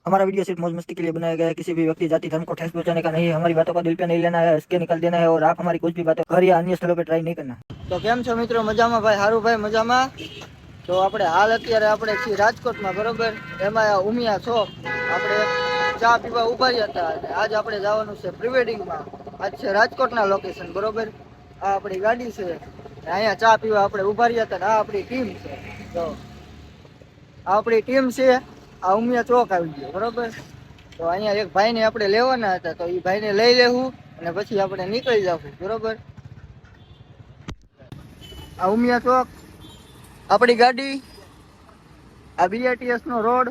हमारा वीडियो सिर्फ मौज मस्ती के लिए बनाया गया है। किसी भी व्यक्ति जाति धर्म को ठेस पहुंचाने का नहीं है। हमारी बातों का दिल पे नहीं लेना है, इसके निकल देना है और आप हमारी कुछ भी बातें घर या अन्य स्थलों पे ट्राई नहीं करना। तो केम छो मित्रों? मजामा भाई? हारू भाई मजामा? तो આપણે હાલ અત્યારે આપણે છીએ રાજકોટમાં, બરોબર? એમાં ઉમિયા ચોક આપણે ચા પીવા ઉભા રહ્યા હતા અને આજ આપણે જવાનું છે પ્રી વેડિંગમાં. આજ છે રાજકોટના લોકેશન, બરોબર? આ આપણી ગાડી છે, અહીંયા ચા પીવા આપણે ઉભા રહ્યા હતા. આ આપણી ટીમ છે. તો આ આપણી ટીમ છે. આ ઉમિયા ચોક આવી ગયો, બરોબર? તો અહીંયા એક ભાઈને આપણે લેવાના હતા, તો એ ભાઈને લઈ લેવું અને પછી આપણે નીકળી જવું, બરોબર? આ ઉમિયા ચોક આપણી ગાડી, આ BRTS નો રોડ.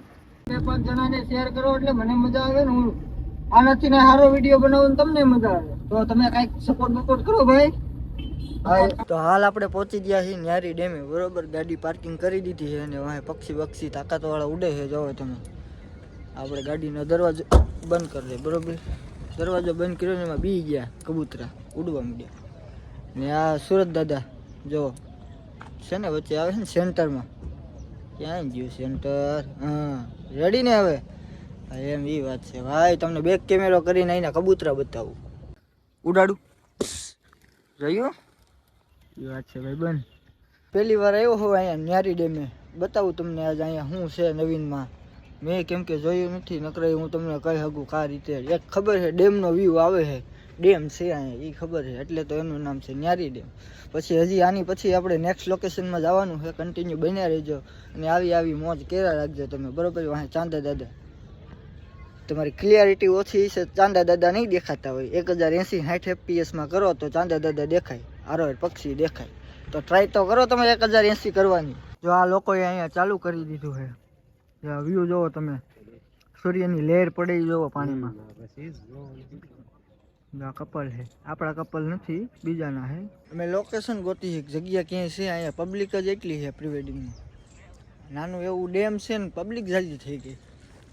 5 જણાને શેર કરો એટલે મને મજા આવે ને. હું આનાથી ને સારો વિડીયો બનાવું તમને મજા આવે, તો તમે કઈક સપોર્ટ કરો ભાઈ. તો હાલ આપણે પહોંચી ગયા છીએ ન્યારી ડેમે, બરોબર? ગાડી પાર્કિંગ કરી દીધી છે અને વાહે પક્ષી તાકાતવાળા ઉડે છે. જોવો તમે, આપણે ગાડીનો દરવાજો બંધ કરી દે, બરોબર? દરવાજો બંધ કર્યો ને એમાં બી ગયા કબૂતરા, ઉડવા માંડ્યા. ને આ સુરત દાદા જો છે ને વચ્ચે આવે છે ને સેન્ટરમાં. ક્યાં ગયું સેન્ટર? હા, રેડી ને હવે? એમ એ વાત છે ભાઈ. તમને બેક કેમેરો કરીને અહીંના કબૂતરા બતાવું, ઉડાડું રહ્યું. એ વાત છે ભાઈ બંધ. પહેલી વાર આવ્યો હોય અહીંયા ન્યારી ડેમે. બતાવું તમને આજે અહીંયા શું છે નવીનમાં. મેં કેમ કે જોયું નથી, નકરાઈ હું તમને કહી શકું કા રીતે. એક ખબર છે ડેમનો વ્યૂ આવે છે, ડેમ છે અહીંયા એ ખબર છે, એટલે તો એનું નામ છે ન્યારી ડેમ. પછી હજી આની પછી આપણે નેક્સ્ટ લોકેશનમાં જવાનું છે. કન્ટિન્યુ બન્યા રહેજો અને આવી મોજ કેરા રાખજો તમે, બરોબર? વાંહે ચાંદા દાદા, તમારી ક્લિયરિટી ઓછી છે, ચાંદા દાદા નહીં દેખાતા હોય. 1080-60 FPS કરો તો ચાંદા દાદા દેખાય, આરો પક્ષી દેખાય. તો ટ્રાય તો કરો તમે 1080 કરવાની. જો આ લોકોએ અહીંયા ચાલુ કરી દીધું છે. વ્યૂ જોવો તમે, સૂર્યની લહેર પડી જોવો પાણીમાં. કપલ છે, આપણા કપલ નથી, બીજાના છે. અમે લોકેશન ગોતી જગ્યા ક્યાંય છે. અહીંયા પબ્લિક જ એટલી છે પ્રી વેડિંગમાં. નાનું એવું ડેમ છે ને પબ્લિક જાજી થઈ ગઈ.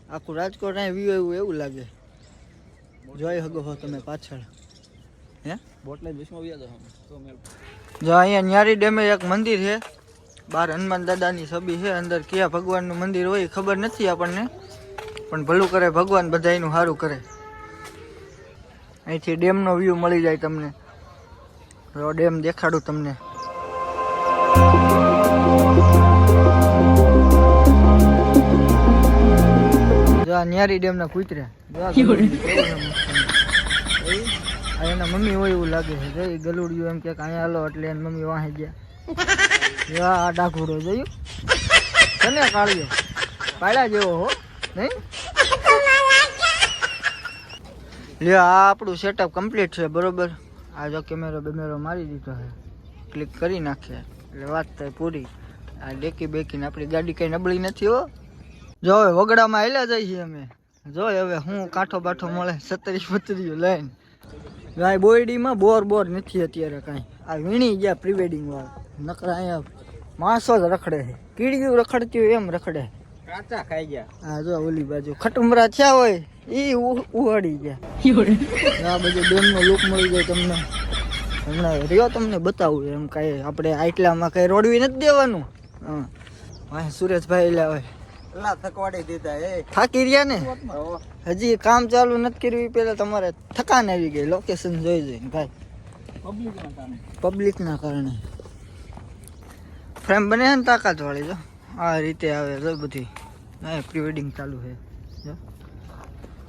આખું રાજકોટ અહીંયા વ્યૂ એવું લાગે. જોઈ શકો છો તમે પાછળ. હે બોટલે જો અહીંયા ન્યારી ડેમે એક મંદિર છે. બહાર હનુમાન દાદાની છબી છે. અંદર કયા ભગવાનનું મંદિર હોય ખબર નથી આપણને, પણ ભલું કરે ભગવાન, બધાયનું સારું કરે. અહીંથી ડેમનો વ્યૂ મળી જાય તમને. ડેમ દેખાડું તમને. જો આ ન્યારી ડેમના કૂતરા, એના મમ્મી હોય એવું લાગે છે. જોઈ ગલુડિયું એમ કે અહીંયા હાલો એટલે એની મમ્મી વાહી ગયા. આ ડાઘુડો જોયું તને? કાળિયો પાડ્યા જેવો હો નહીં? લ્યો આ આપણું સેટઅપ કમ્પ્લીટ છે, બરોબર? આ જો કેમેરો મારી દીધો છે, ક્લિક કરી નાખીએ એટલે વાત થાય પૂરી. આ ડેકી બેકીને આપણી ગાડી કઈ નબળી નથી હો. જો હવે વગડામાં હાલ્યા જઈએ અમે. જોઈ હવે હું કાંઠો બાઠો મળે 17-32 લઈને. ગાય બોયડીમાં બોર નથી અત્યારે કાંઈ. આ વીણી ગયા પ્રી વેડિંગ વાળા. નકરા અહીંયા માણસો જ રખડે છે. કીડીયું રખડતી હોય એમ રખડે. કાચા ખાઈ ગયા. હા જો ઓલી બાજુ ખટુમરા થયા હોય ઈ ઉહાડી ગયા. આ બધું ડેમનો લુક મળી જાય તમને. હમણાં રહ્યો તમને બતાવું એમ. કાંઈ આપણે આટલામાં કાંઈ રોડવી નથી દેવાનું. હા સુરેશભાઈ લાવે થકવાડી દીધા. થાકી રહ્યા ને? હજી કામ ચાલુ નથી કર્યું પેલા તમારે થકાન આવી ગઈ. લોકેશન જોઈ જોઈને ભાઈ, પબ્લિકના કારણે. ફ્રેમ બને ને તાકાત વાળી. જો આ રીતે આવે જો બધી. હા પ્રી વેડિંગ ચાલુ છે.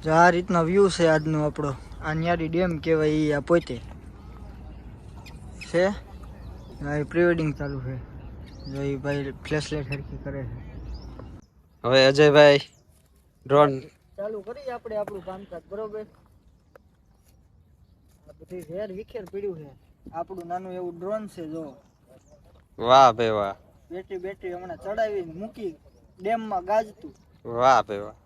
જો આ રીતનો વ્યૂ છે આજનો આપણો. આ ન્યારી ડેમ કહેવાય એ આ પોતે છે. હા પ્રી વેડિંગ ચાલુ છે. જો એ ભાઈ ફ્લેશ લાઇટ હરકી કરે છે. હવે અજયભાઈ ડ્રોન ચાલુ કરી આપણે આપણું કામકાજ, બરોબર? આ બધી ઝેર વિખેર પડ્યું છે. આપણું નાનું એવું ડ્રોન છે. જો વાહ ભાઈ વાહ. બેટરી હમણાં ચડાવીને મૂકી ડેમમાં ગાજતું. વાહ ભાઈ વાહ.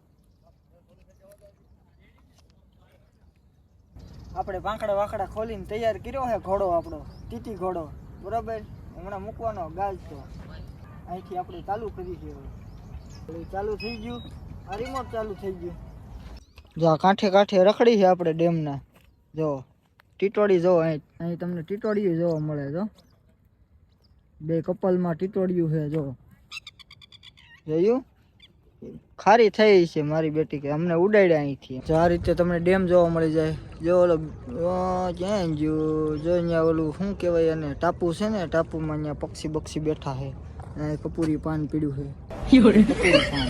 આપણે વાંકડા ખોલીને તૈયાર કર્યો છે ઘોડો, આપણો તીતી ઘોડો, બરોબર? હમણાં મૂકવાનો ગાજતો. અહીંથી આપણે ચાલુ કરી છે. ચાલુ થઈ ગયું. આ રિમોટ ચાલુ થઈ ગયું. જો આ કાંઠે રખડી છે આપણે ડેમના. જો ટીટોડી જો અહીં તમને ટીટોડી જોવા મળે. જો બે કપલમાં ટીટોડિયું છે. જો જોયું? ખારી થઈ છે મારી બેટી કે અમને ઉડાડ્યા અહીંથી. જો આ રીતે તમને ડેમ જોવા મળી જાય. જો ઓલો ક્યાં ગયું, જો અહીંયા ઓલું શું કહેવાય અને ટાપુ છે ને, ટાપુમાં અહીંયા પક્ષી બક્ષી બેઠા છે. અહીંયા કપૂરી પાન પીડ્યું છે, કપૂરી પાન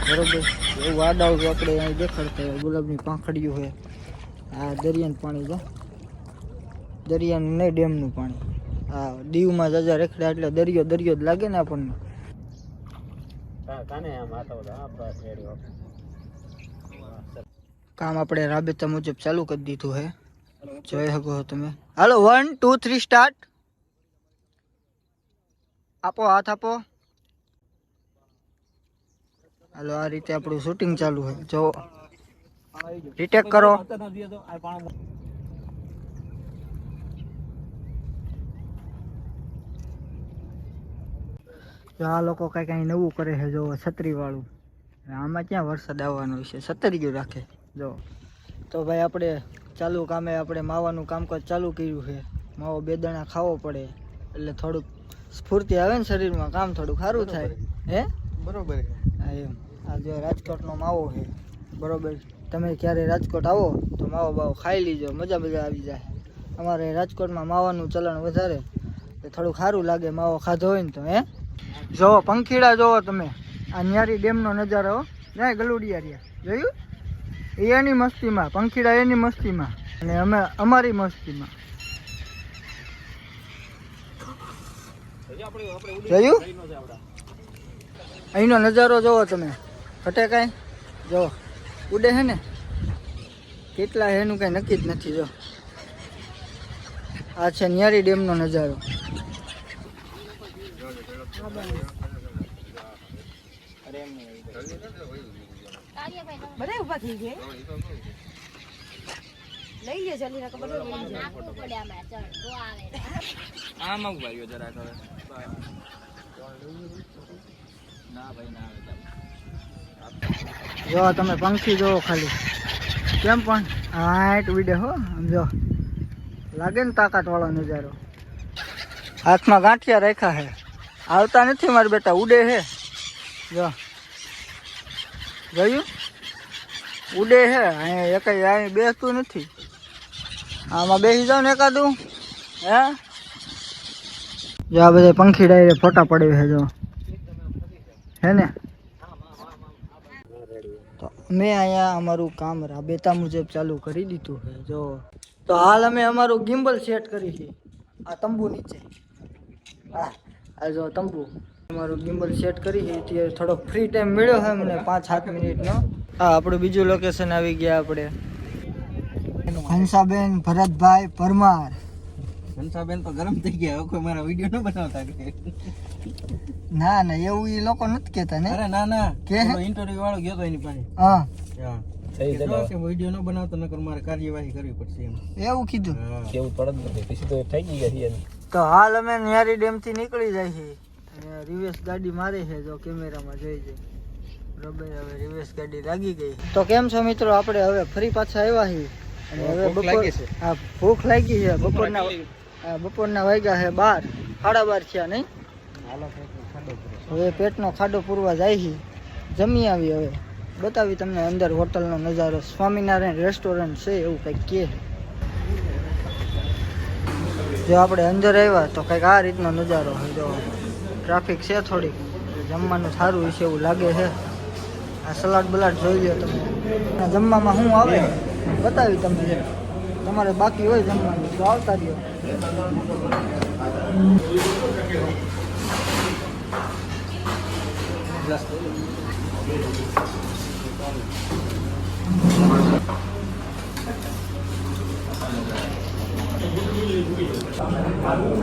બરોબર. એવું વાડાઓ આપણે અહીં દેખાડતા હોય, ગુલાબની પાંખડીયું છે. આ દરિયાનું પાણી છે, દરિયાનું નહીં ડેમનું પાણી. હા, દીવમાં જાજા રેખડા એટલે દરિયો દરિયો જ લાગે ને આપણને. કામ આપણે રાબેતા મુજબ ચાલુ કરી દીધું છે, જોઈ શકો તમે. હાલો 1 2 3 સ્ટાર્ટ. આપો હાથ આપો. હાલો આ રીતે આપણું શૂટિંગ ચાલુ છે. જો રીટેક કરો. આ લોકો કઈ કઈ નવું કરે છે. જો છત્રી વાળું, આમાં ક્યાં વરસાદ આવવાનો છે, છતરીયું રાખે. જો તો ભાઈ આપણે ચાલુ કામે આપણે માવાનું કામકાજ ચાલુ કર્યું છે. માવો બે દાણા ખાવો પડે એટલે થોડુંક સ્ફૂર્તિ આવે ને શરીરમાં, કામ થોડુંક સારું થાય. હે બરોબર. હા એમ. આ જો રાજકોટનો માવો છે બરોબર. તમે ક્યારે રાજકોટ આવો તો માવો બાવો ખાઈ લીજો, મજા આવી જાય. અમારે રાજકોટમાં માવાનું ચલણ વધારે, થોડુંક સારું લાગે માવો ખાધો હોય ને તો. હે જોવો પંખીડા જોવો તમે, આ ન્યારી ડેમનો નજારો. જાય ગલુડિયા રહ્યા જોયું, એની મસ્તીમાં પંખીડા, એની મસ્તીમાં અને અમે અમારી મસ્તીમાં. જોયું અહીંનો નજારો જોવો તમે, ઘટે કાંઈ. જો ઉડે છે ને કેટલા એનું કાંઈ નક્કી જ નથી. જો આ છે ન્યારી ડેમનો નજારો. બધા ઉભા થઈ ગયા, લઈ લે જલ્દી નકર બધું લઈ જાય. આમાં ઉભાર્યો જરા હવે. ના ભાઈ ના આવે. જો તમે પંખી જોવો ખાલી કેમ પણ હાઈટ ઉડે હો. સમજો લાગે ને તાકાત વાળો નજારો. હાથમાં ગાંઠિયા રાખ્યા છે, આવતા નથી મારા બેટા, ઉડે છે. જો જોયું ઉડે છે. અહીંયા એક અહીં બેસતું નથી. આમાં બેસી જાવ ને એકાદું. હે જો આ બધા પંખી ડાયરે ફોટા પડે છે. જો હે ને. તો અમે અહીંયા અમારું કામ રાબેતા મુજબ ચાલુ કરી દીધું છે. જો તો હાલ અમે અમારું ગિમ્બલ સેટ કરી છે આ તંબુ નીચે. આ જો તંબુ અમારું ગિમ્બલ સેટ કરી છે. ત્યારે થોડોક ફ્રી ટાઈમ મળ્યો છે અમને 5-7 મિનિટનો. હા આપણું બીજું લોકેશન આવી ગયા આપણે. હંસાબેન ભરતભાઈ પરમાર. હંસાબેન તો ગરમ થઈ ગયા, હવે કોઈ મારા વિડીયો ન બનાવતા કે. ના ના એવું એ લોકો નથી કેતા ને. અરે ના ના, કે ઇન્ટરવ્યુ વાળો ગયો તો એની પાસે. હા વિડીયો ન બનાવતો નકર મારે કાર્યવાહી કરવી પડશે એમ. એવું કીધું. કેવું પડત નથી, પછી તો થઈ ગયા. તો હાલ અમે ન્યારી ડેમ થી નીકળી જાય છે. રિવેસ ગાડી મારે છે, જો કેમેરામાં જોઈ જાય બરોબર. હવે રિવેસ ગાડી લાગી ગઈ. તો કેમ છો મિત્રો, આપણે હવે ફરી પાછા આવ્યા છીએ અને હવે હા ભૂખ લાગી છે. બપોરના વાગ્યા છે 12, 12:30 થયા નહીં. હવે પેટનો ખાડો પૂરવા જાય છે. જમી આવી. હવે બતાવી તમને અંદર હોટલનો નજારો. સ્વામિનારાયણ રેસ્ટોરન્ટ છે એવું કંઈક કે. જો આપણે અંદર આવ્યા તો કંઈક આ રીતનો નજારો છે. જો ટ્રાફિક છે થોડીક, જમવાનું સારું હશે એવું લાગે છે. આ સલાડ બલાડ જોઈ લો તમે. જમવામાં શું આવે બતાવી તમને. તમારે બાકી હોય જમવાનું તો આવતા રહ્યો.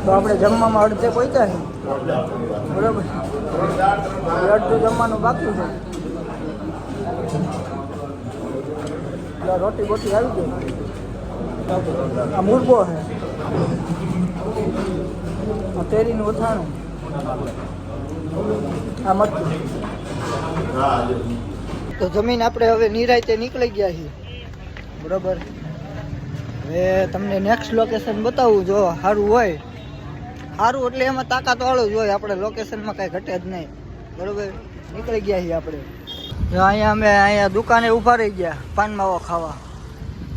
તો આપણે જમવામાં અડધે પહોંચ્યા છે બરાબર. અડધું જમવાનું બાકી છે. રોટી બોટી આવી ગઈ. આ મુરબો છે, તેરીનું અથાણું, આ મરચું. તો જમીન આપણે હવે નિરાંતે નીકળી ગયા છીએ બરાબર. હવે તમને નેક્સ્ટ લોકેશન બતાવું. જો સારું હોય, સારું એટલે એમાં તાકાત વાળું જ હોય. આપણે લોકેશનમાં કાંઈ ઘટે જ નહીં બરાબર. નીકળી ગયા છીએ આપણે. જો અહીંયા અમે અહીંયા દુકાને ઊભા રહી ગયા પાન માવો ખાવા.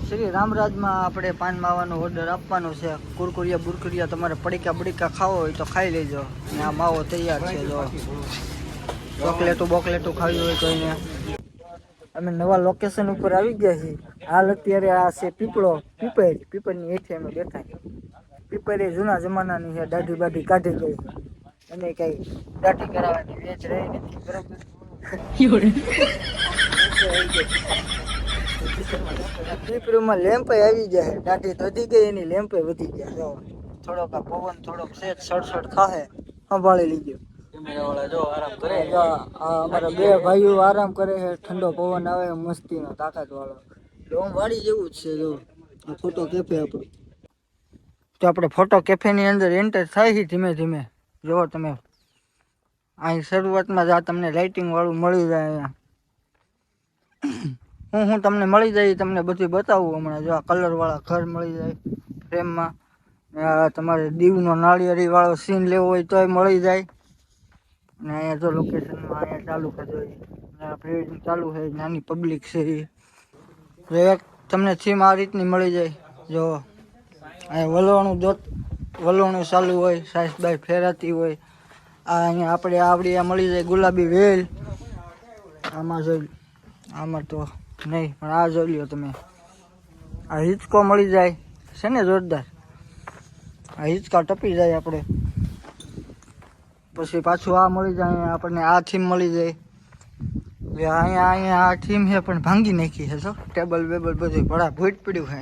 શ્રી રામરાજમાં આપણે પાન માવાનો ઓર્ડર આપવાનો છે. કુરકુરિયા બુરકુરિયા તમારે પડીકા બડીકા ખાવો હોય તો ખાઈ લેજો. ને આ માવો તૈયાર છે. જો બોકલેટું ખાવી હોય તો એને અમે નવા લોકેશન ઉપર આવી ગયા છીએ. હાલ અત્યારે આ છે પીપળની હેઠે અમે બેઠા છીએ. પીપળ એ જૂના જમાનાની છે. દાઢી બાઢી કાઢી ગઈ અને કઈ દાઢી કરાવવાની વેચ રહી નથી. બરોબર પીપળીમાં લેમ્પ આવી જાય. દાઢી વધી ગઈ એની લેમ્પ વધી ગયા. જો થોડોક આ પવન થોડોક સેજ સડસડ ખાહે સંભાળી લીધો. જો આરામ કરે. અમારા બે ભાઈઓ આરામ કરે છે. ઠંડો પવન આવે મસ્તીનો તાકાત વાળો. ડોમ વાડી જેવું જ છે. જો ફોટો કેફે આપણું. તો આપણે ફોટો કેફેની અંદર એન્ટર થાય છે ધીમે ધીમે. જો તમે અહીં શરૂઆતમાં જ આ તમને લાઇટિંગ વાળું મળી જાય. અહીંયા હું તમને મળી જાય તમને બધું બતાવું હમણાં. જો આ કલર વાળા ઘર મળી જાય ફ્રેમમાં. તમારે દીવનો નાળિયેરી વાળો સીન લેવો હોય તોય મળી જાય. ને અહીંયા જો લોકેશનમાં અહીંયા ચાલુ કરજો. પ્રિવેડિંગ ચાલુ છે. નાની પબ્લિક છે એ. એક તમને થીમ આ રીતની મળી જાય. જો અહીંયા વલોણું ચાલુ હોય. સાઈસબાઈ ફેરાતી હોય. આ અહીંયા આપણે આવડી આ મળી જાય ગુલાબી વેલ. આમાં જોઈ આમાં તો નહીં પણ આ જોઈ લ્યો તમે. આ હિંચકો મળી જાય છે ને જોરદાર. આ હિંચકા ટપી જાય આપણે. પછી પાછું આ મળી જાય. આપણને આ થીમ મળી જાય. અહીંયા આ થીમ છે પણ ભાંગી નાખી છે. જો ટેબલ બેબલ બધું ભડા ભૂટ પીડ્યું છે.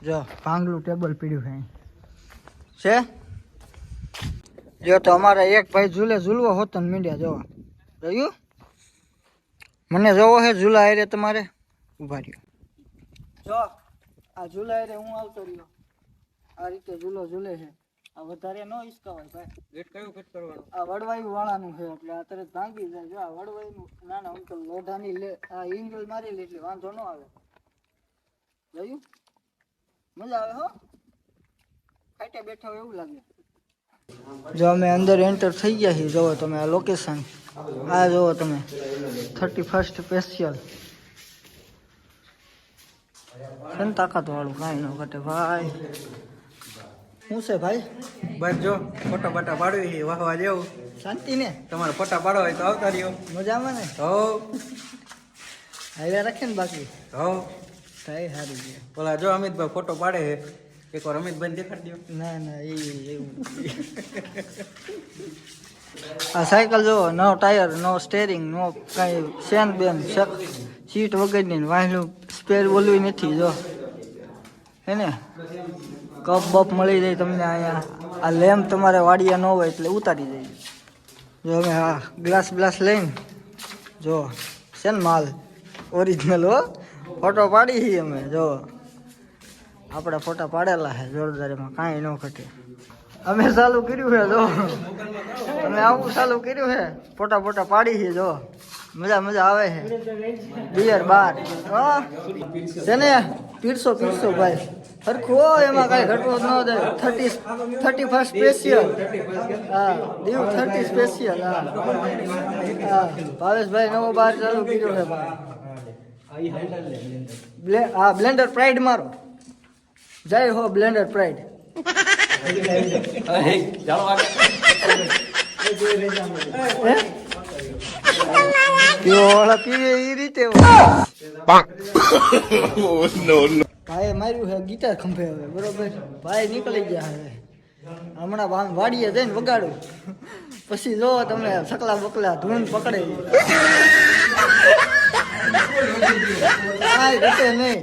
જો ભાંગલું ટેબલ પીડ્યું છે. જો તો અમારા એક ભાઈ ઝૂલવો હોતો ને મીડિયા જોવા રહ્યું. મને જોવો છે ઝૂલા હારે તમારે ઉભા રહ્યો. જો આ ઝૂલા હારે હું આવતો રહ્યો. આ રીતે ઝૂલો ઝૂલે છે. આ વધારે ન હિસકાવાય ભાઈ. ગેટ કયું ફિટ કરવાનું? આ વડવાયું વાળાનું છે એટલે આ તરત ભાંગી જાય. જો આ વડવાયું ના આમ તો લોઢાની લે આ ઇંગલ મારી લે એટલે વાંધો ન આવે. જોયું મજા આવે હો. ખાટે બેઠા હોય એવું લાગે. જો અમે અંદર એન્ટર થઈ ગયા છીએ. જોવો તમે આ લોકેશન. આ જોવો તમે 31st સ્પેશિયલ છે ને તાકાત વાળું. કાંઈ ન ઘટે ભાઈ. શું છે ભાઈ? બસ જો ફોટા બાટા પાડવી છે વાહવા જેવું. શાંતિ ને તમારે ફોટા પાડવા હોય તો આવતા રહ્યો. મજામાં ને? હો હવે રાખે ને બાકી હો થાય સારું છે. ઓલા જો અમિતભાઈ ફોટો પાડે છે. એકવાર અમિતભાઈ દેખાડી દો. ના એવું આ સાયકલ જો નો ટાયર નો સ્ટેરિંગ નો કાંઈ ચેન બેન સીટ વગરની વાહેલું સ્પેર બોલવી નથી. જો હે ને કપ બપ મળી જાય તમને અહીંયા. આ લેમ્પ તમારે વાડિયા ન હોય એટલે ઉતારી જાય. જો અમે હા ગ્લાસ લઈને જો છે ને માલ ઓરિજિનલ હો. ફોટો પાડી છીએ અમે. જો આપણે ફોટા પાડેલા છે જોરદાર. એમાં કાંઈ ન ઘટે. અમે ચાલુ કર્યું છે. જો અમે આવું ચાલુ કર્યું છે. ફોટા પાડી છે. જો મજા આવે છે. બિયર બાર છે ને પીરસો ભાઈ સરખું હોય. એમાં કાંઈ ઘટવો ન જાય. 31st special. હા દીવ 30 સ્પેશિયલ. હા ભાવેશભાઈ નવો બાર ચાલુ કર્યો છે ભાઈ. હા બ્લેન્ડર પ્રાઇડ મારો. જય હો બ્લેન્ડર પ્રાઇડ. પીવે એ રીતે ભાઈ માર્યું છે ગીટાર ખંભે. હવે બરોબર ભાઈ નીકળી ગયા. હવે હમણાં વાડીએ જઈને વગાડું. પછી જો તમે સકલા બકલા ધૂન પકડે. કાંઈ ઘટે નહીં.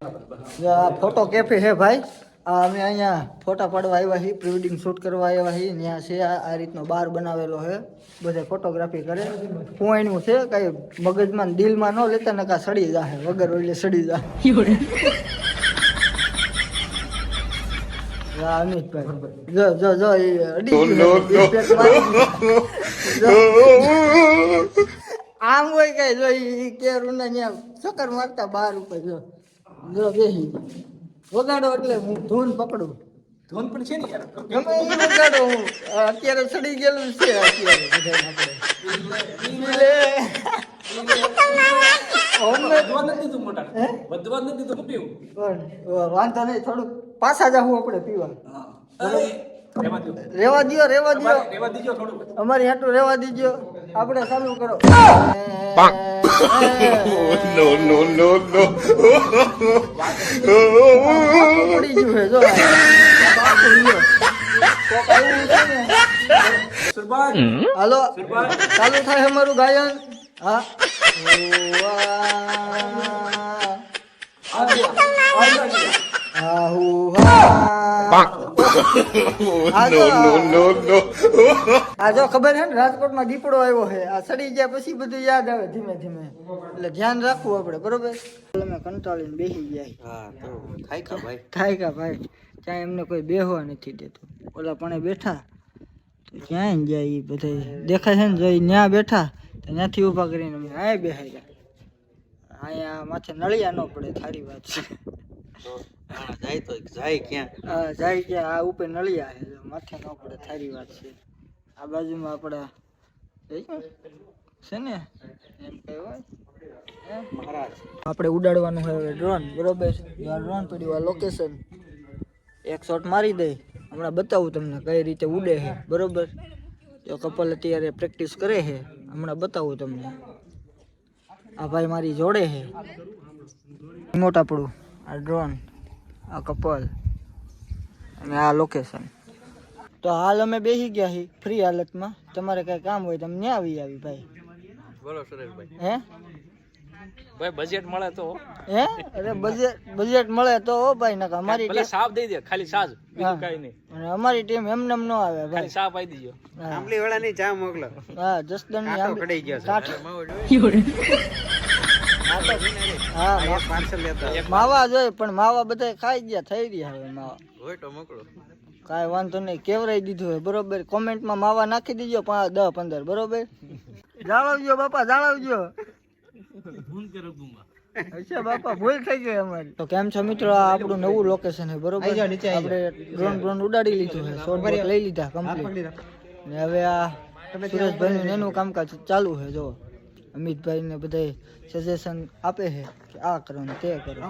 આ ફોટો કેફે છે ભાઈ. અમે અહીંયા ફોટા પાડવા આવ્યા છીએ. પ્રી વેડિંગ શૂટ કરવા આવ્યા છીએ. ત્યાં છે આ રીતનો બાર બનાવેલો છે. બધે ફોટોગ્રાફી કરે. પોઈન્ટનું છે કાંઈ મગજમાં દિલમાં ન લેતા ને કાં સડી જાય વગર એટલે સડી જાય. અમિતભાઈ જો એ આમ હોય કઈ જો એ કેરું ને ત્યાં ચક્કર મારતા બાર ઉપર જો બેસી વગાડો એટલે હું ધૂન પકડું. ધોન પણ છે ને યાર. ગમે એ વગાડો. હું અત્યારે સડી ગયેલું છે અત્યારે પણ વાંધો નહીં, થોડુંક પાછા જાવું આપણે પીવા. રેવા દ્યો અમારી હાટું રેવા દીજો. આપણે ચાલુ કરો. પડી ગયું છે જો. બાપુ લ્યો. કોક આવ્યું છે ને. હાલો ચાલુ થાય અમારું ગાયન. હા આ જો ખબર છે ને, રાજકોટમાં દીપડો આવ્યો છે. આ સડી ગયા પછી બધું યાદ આવે ધીમે ધીમે, એટલે ધ્યાન રાખવું આપણે, બરોબર. અમે કંટાળીને બેસી ગયા. હા તો થાય ભાઈ. થાય કા ભાઈ, ત્યાં એમને કોઈ બેહવા નથી દેતું. ઓલા પણ બેઠા તો ક્યાંય ગયા એ બધા દેખાય છે ને, જો ત્યાં બેઠા તો ત્યાંથી ઊભા કરીને અમે અહીંયા બેહાઈ ગયા. અહીંયા માથે નળિયા ન પડે, થારી વાત છે. જાય તો જાય ક્યાં? હા જાય ક્યાં, આ ઉપર નળિયા છે, માથે ન પડે, થારી વાત છે. આ બાજુમાં આપણા છે ને એમ કહેવાય મહારાજ. આપણે ઉડાડવાનું હોય હવે ડ્રોન, બરોબર. ડ્રોન પડ્યું આ લોકેશન, એક શોટ મારી દે. હમણાં બતાવું તમને કઈ રીતે ઉડે છે, બરોબર. જો કપલ અત્યારે પ્રેક્ટિસ કરે છે, હમણાં બતાવું તમને. આ ભાઈ મારી જોડે છે, રિમોટ આપણું, આ ડ્રોન, આ કપલ અને આ લોકેશન. તો હાલ અમે બેસી ગયા છીએ ફ્રી હાલતમાં. તમારે કઈ કામ હોય તમે ન્યા આવી ભાઈ. બોલો સુરેશભાઈ. હે ભાઈ બજેટ મળે તો હે અરે બજેટ મળે તો હો ભાઈ. નકા અમારી ભલે સાફ દઈ દે, ખાલી સાજ, બીજું કાઈ નહીં. અને અમારી ટીમ એમને એમ ન આવે ભાઈ, ખાલી સાફ આપી દીજો. આંબલી વાળા ની ચા મોકલો. હા જસદન ની આંબલી કઢાઈ ગયો છે. હા પાર્સલ લેતા માવા જોઈએ, પણ માવા બધા ખાઈ ગયા, થઈ રહ્યા હવે માવા. હોય તો મોકલો. કાંઈ વાંધો નહીં, કેવરાઈ દીધું હોય, બરોબર. કોમેન્ટમાં માવા નાખી દીજો 5, 10, 15, બરોબર. જાળવજો બાપા, જાળવજો. અચ્છા બાપા, ભૂલ થઈ ગઈ અમારી. તો કેમ છો મિત્રો, આ આપણું નવું લોકેશન છે, બરોબર. આપણે ડ્રોન ઉડાડી લીધું છે, શોર્ટ બોટ લઈ લીધા કમ્પ્લીટ. ને હવે આ સુરેશભાઈ નું એનું કામકાજ ચાલુ છે. જો અમિતભાઈ ને બધા સજેશન આપે છે કે આ કરો ને તે કરો.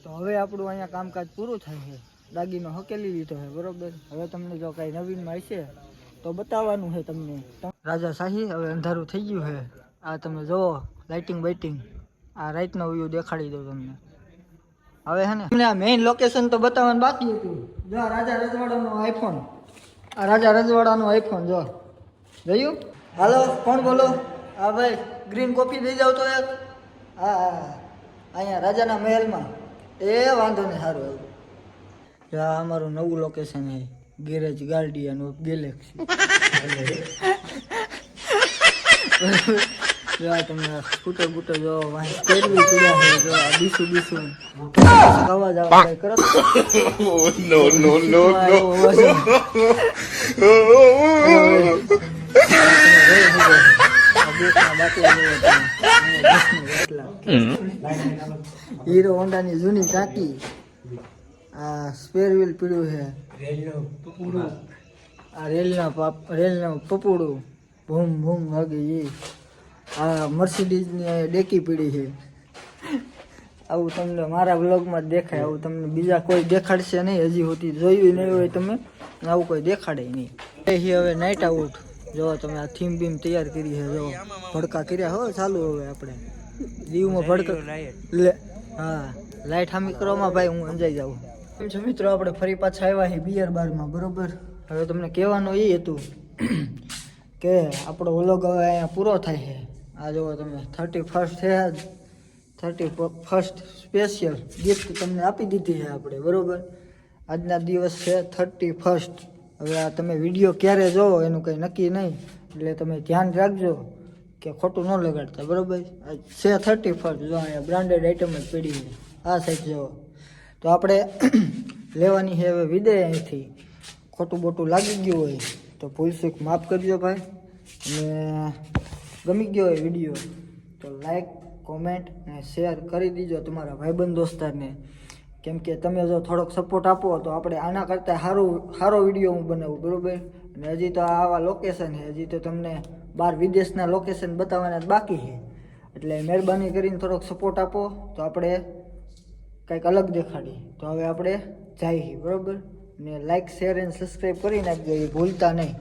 તો હવે આપણું અહીંયા કામકાજ પૂરું થાય છે. દાગીનો હકેલી લીધો છે, બરોબર. હવે તમને જો કઈ નવીનમાં હશે તો બતાવવાનું છે તમને. રાજા શાહી હવે અંધારું થઈ ગયું છે. આ તમે જોવો લાઇટિંગ બાઇટિંગ, આ રાતનો વ્યૂ દેખાડી દઉં તમને. હવે હે ને તમને આ મેઇન લોકેશન તો બતાવવાનું બાકી હતું. જો આ રાજા રજવાડાનો આઈફોન, આ રાજા રજવાડાનો આઈફોન જો જોયું. હાલો કોણ બોલો? હા ભાઈ, ગ્રીન કોફી દઈ જાવ તો એક. હા હા અહીંયા રાજાના મહેલમાં. એ વાંધો નહીં, સારું એવું. આ અમારું નવું લોકેશન છે, ગેરેજ ગાર્ડિયન ઓફ ગેલેક્સી. જો તમને સ્કૂટર બૂટર જો સ્ટેડવી પીડ્યા છે, જો આ બીસું બીસું અવાજ આવે કરો. નો નો નો હીરો હોન્ડાની જૂની ટાંકી, આ સ્પેર વ્હીલ પીડ્યું છે, આ રેલના પપોડું ભૂમ ભૂમ વાગે એ. આ મર્સિડીઝની ડેકી પીડી છે. આવું તમને મારા વ્લોગમાં દેખાય, આવું તમને બીજા કોઈ દેખાડશે નહીં. હજી સુધી જોયું નહીં હોય તમે, આવું કોઈ દેખાડે નહીં. હવે નાઇટ આઉટ જો તમે આ થીમ બીમ તૈયાર કરી છે, જો ભડકા કર્યા હો ચાલુ. હવે આપણે દીવમાં ભડકા લે, હા લાઇટ હામી કરવામાં ભાઈ હું અંજાઈ જાઉં. કેમ છે મિત્રો, આપણે ફરી પાછા આવ્યા છીએ બિયર બારમાં, બરોબર. હવે તમને કહેવાનું એ હતું કે આપણો વ્લોગ હવે અહીંયા પૂરો થાય છે. આ જુઓ તમે 31st છે, આજ 31st સ્પેશિયલ ગિફ્ટ તમને આપી દીધી છે આપણે, બરોબર. આજના દિવસ છે 31st. હવે આ તમે વિડીયો ક્યારે જોવો એનું કંઈ નક્કી નહીં, એટલે તમે ધ્યાન રાખજો કે ખોટું ન લગાડતા, બરોબર. છે 31st. જો અહીંયા બ્રાન્ડેડ આઈટમ જ પડી છે, આ સાઈડ જોવો. તો આપણે લેવાની છે હવે વિદાય અહીંથી. ખોટું બોટું લાગી ગયું હોય તો ભૂલચૂક માફ કરજો ભાઈ. અને ગમી ગયો હોય વિડીયો તો લાઈક, કોમેન્ટ અને શેર કરી દીજો તમારા ભાઈબંધ દોસ્તારને, કેમ કે તમે જો થોડોક સપોર્ટ આપો તો આપણે આના કરતાં સારો વિડીયો હું બનાવું, બરાબર. અને હજી તો આવા લોકેશન છે, હજી તો તમને બહાર વિદેશના લોકેશન બતાવવાના બાકી છે. એટલે મહેરબાની કરીને થોડોક સપોર્ટ આપો તો આપણે કંઈક અલગ દેખાડીએ. તો હવે આપણે જઈએ, બરાબર. ને લાઇક શેર અને સબસ્ક્રાઈબ કરી નાખજો, એ ભૂલતા નહીં.